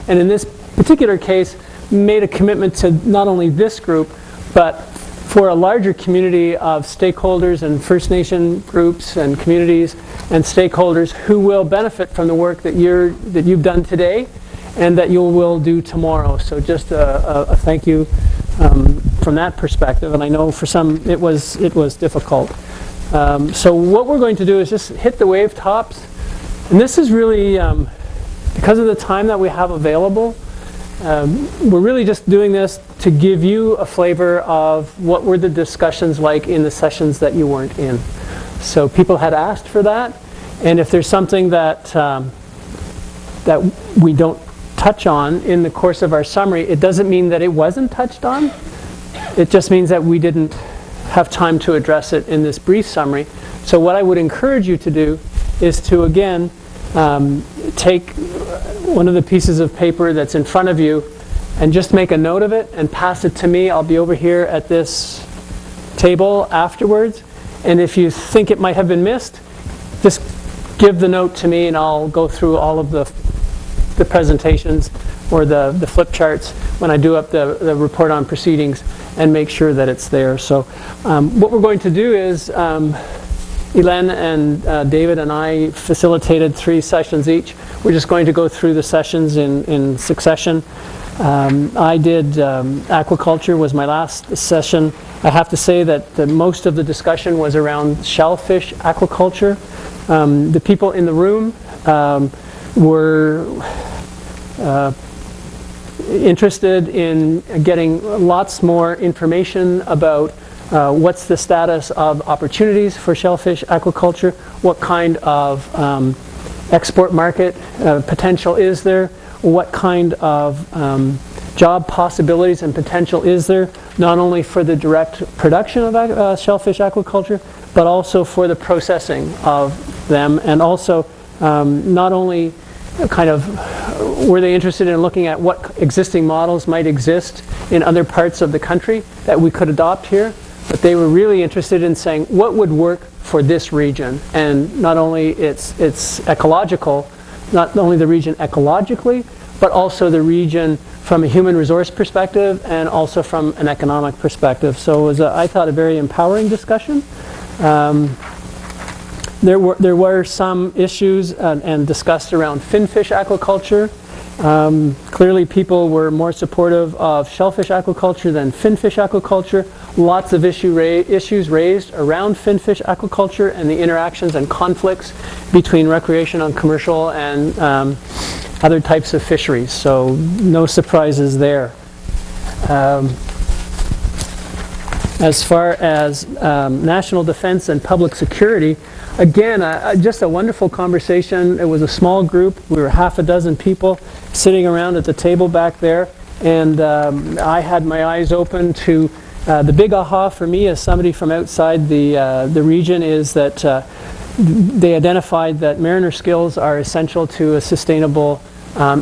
And in this particular case, made a commitment to not only this group, but for a larger community of stakeholders and First Nation groups and communities and stakeholders who will benefit from the work that you've done today and that you will do tomorrow. So just a thank you from that perspective. And I know for some it was difficult. So what we're going to do is just hit the wave tops. And this is really, because of the time that we have available, we're really just doing this to give you a flavor of what were the discussions like in the sessions that you weren't in. So people had asked for that, and if there's something that that we don't touch on in the course of our summary, it doesn't mean that it wasn't touched on. It just means that we didn't have time to address it in this brief summary. So what I would encourage you to do is to, again, take one of the pieces of paper that's in front of you and just make a note of it and pass it to me. I'll be over here at this table afterwards. And if you think it might have been missed, just give the note to me and I'll go through all of the presentations or the flip charts when I do up the report on proceedings and make sure that it's there. So what we're going to do is Elen and David and I facilitated 3 sessions each. We're just going to go through the sessions in succession. I did aquaculture was my last session. I have to say that most of the discussion was around shellfish aquaculture. The people in the room were interested in getting lots more information about what's the status of opportunities for shellfish aquaculture, what kind of export market potential is there, what kind of job possibilities and potential is there, not only for the direct production of shellfish aquaculture, but also for the processing of them, and also not only kind of were they interested in looking at what existing models might exist in other parts of the country that we could adopt here, but they were really interested in saying what would work for this region, and not only it's ecological, not only the region ecologically, but also the region from a human resource perspective and also from an economic perspective. So it was, I thought, a very empowering discussion. There were some issues and discussed around finfish aquaculture. Clearly people were more supportive of shellfish aquaculture than finfish aquaculture. Lots of issues raised around finfish aquaculture and the interactions and conflicts between recreational and commercial and other types of fisheries. So no surprises there. As far as national defense and public security, again, just a wonderful conversation. It was a small group. We were half a dozen people sitting around at the table back there, and I had my eyes open to the big aha for me as somebody from outside the region is that they identified that mariner skills are essential to a sustainable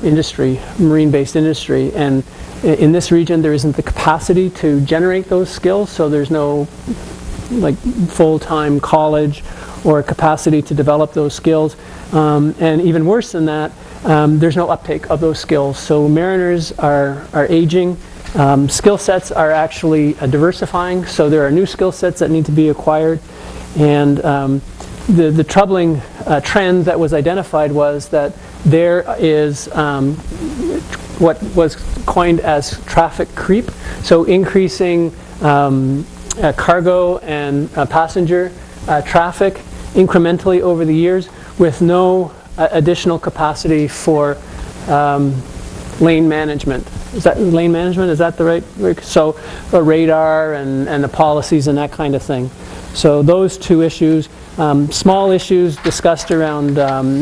industry, marine-based industry, and in this region there isn't the capacity to generate those skills, so there's no like full-time college or capacity to develop those skills, and even worse than that, there's no uptake of those skills. So mariners are aging, skill sets are actually diversifying, so there are new skill sets that need to be acquired, and the troubling trend that was identified was that there is what was coined as traffic creep, so increasing cargo and passenger traffic incrementally over the years with no additional capacity for lane management. Is that lane management? Is that the right word? So radar and the policies and that kind of thing. So those two issues. Small issues discussed around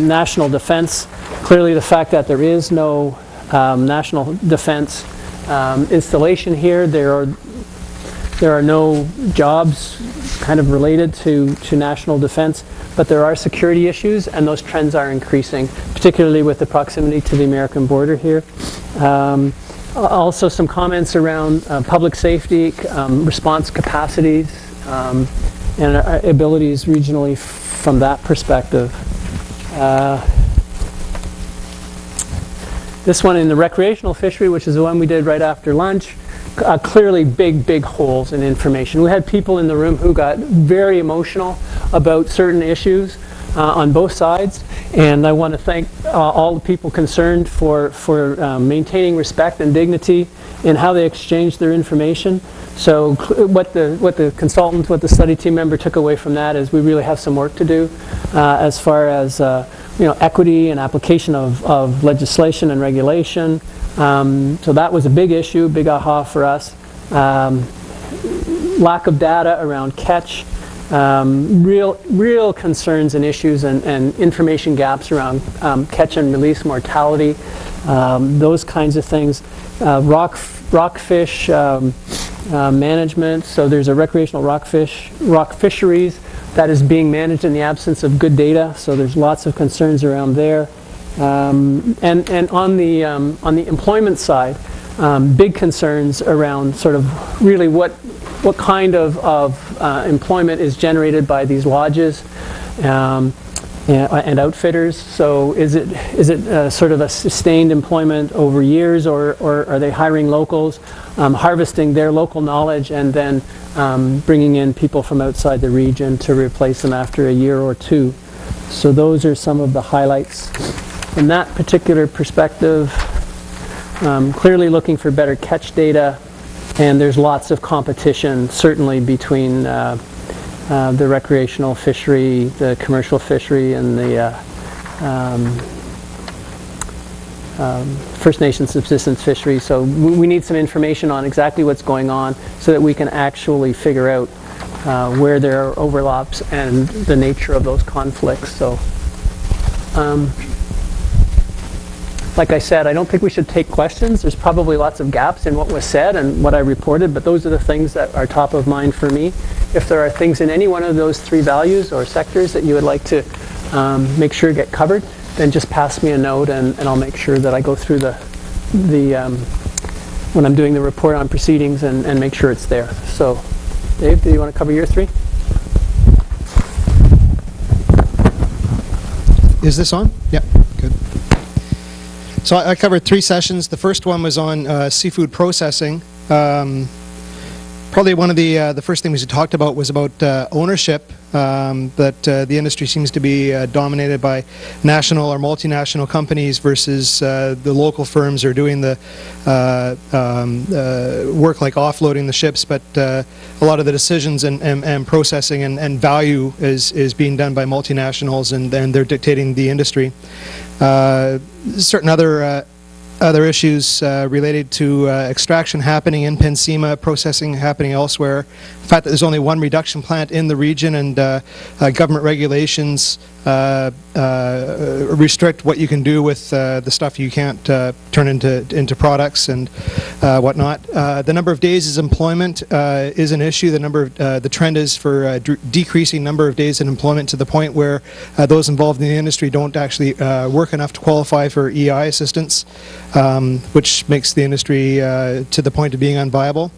national defense. Clearly the fact that there is no national defense installation here. There are no jobs kind of related to national defense, but there are security issues, and those trends are increasing, particularly with the proximity to the American border here. Also some comments around public safety, response capacities, and our abilities regionally from that perspective. This one in the recreational fishery, which is the one we did right after lunch, clearly big holes in information. We had people in the room who got very emotional about certain issues on both sides, and I want to thank all the people concerned for maintaining respect and dignity in how they exchanged their information. So what the consultant, what the study team member took away from that is we really have some work to do as far as equity and application of legislation and regulation. So that was a big issue, big aha for us. Lack of data around catch, real concerns and issues and information gaps around catch and release mortality, those kinds of things. Rockfish management, so there's a recreational rock fisheries that is being managed in the absence of good data, so there's lots of concerns around there. And on the employment side, big concerns around sort of really what kind of employment is generated by these lodges and outfitters. So is it sort of a sustained employment over years, or are they hiring locals, harvesting their local knowledge, and then bringing in people from outside the region to replace them after a year or two? So those are some of the highlights. From that particular perspective, clearly looking for better catch data, and there's lots of competition, certainly between the recreational fishery, the commercial fishery, and the First Nation subsistence fishery. So we need some information on exactly what's going on so that we can actually figure out where there are overlaps and the nature of those conflicts. So like I said, I don't think we should take questions. There's probably lots of gaps in what was said and what I reported, but those are the things that are top of mind for me. If there are things in any one of those three values or sectors that you would like to make sure get covered, then just pass me a note, and I'll make sure that I go through when I'm doing the report on proceedings and make sure it's there. So, Dave, do you want to cover your three? Is this on? Yeah, good. So I covered 3 sessions. The first one was on seafood processing. Probably one of the first things we talked about was about ownership, that the industry seems to be dominated by national or multinational companies versus the local firms are doing the work like offloading the ships, but a lot of the decisions and processing and value is being done by multinationals, and they're dictating the industry. Certain other issues related to extraction happening in Pensima, processing happening elsewhere, the fact that there's only one reduction plant in the region, and government regulations restrict what you can do with the stuff you can't turn into products and whatnot. The number of days of employment is an issue. The trend is for decreasing number of days in employment to the point where those involved in the industry don't actually work enough to qualify for EI assistance, which makes the industry to the point of being unviable.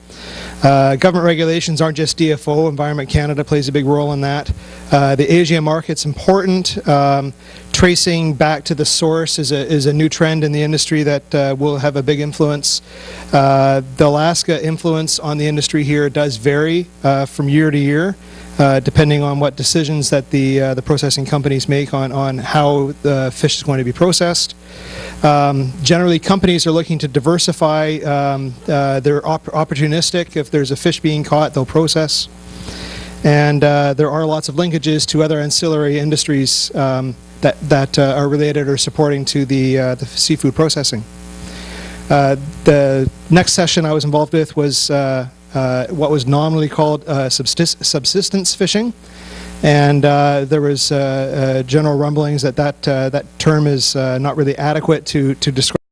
Government regulations aren't just DFO. Environment Canada plays a big role in that. The Asia market's important. Tracing back to the source is a new trend in the industry that will have a big influence. The Alaska influence on the industry here does vary from year to year, depending on what decisions that the processing companies make on how the fish is going to be processed. Generally, companies are looking to diversify. They're opportunistic. If there's a fish being caught, they'll process. And there are lots of linkages to other ancillary industries that are related or supporting to the seafood processing. The next session I was involved with was what was nominally called subsistence fishing, and there was general rumblings that term is not really adequate to describe